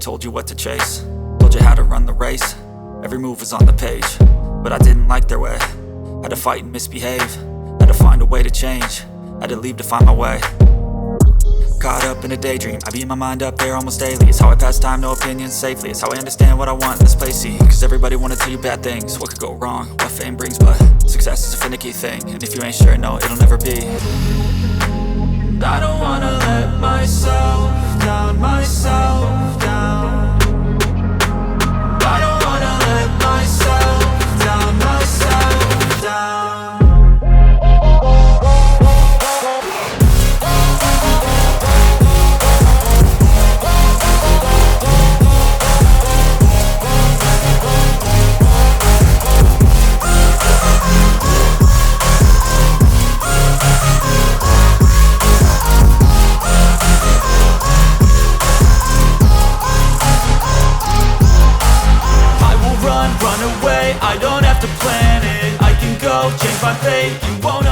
told you what to chase, told you how to run the race. Every move was on the page, but I didn't like their way. Had to fight and misbehave, had to find a way to change, had to leave to find my way. Caught up in a daydream, I beat my mind up there almost daily. It's how I pass time, no opinions safely. It's how I understand what I want in this place, see. Cause everybody wanna tell you bad things, what could go wrong, what fame brings. But success is a finicky thing, and if you ain't sure, no, it'll never be. I don't wanna let myself down, myself down. I don't wanna let myself down, myself down. I don't have to plan it, I can go change my fate. You won't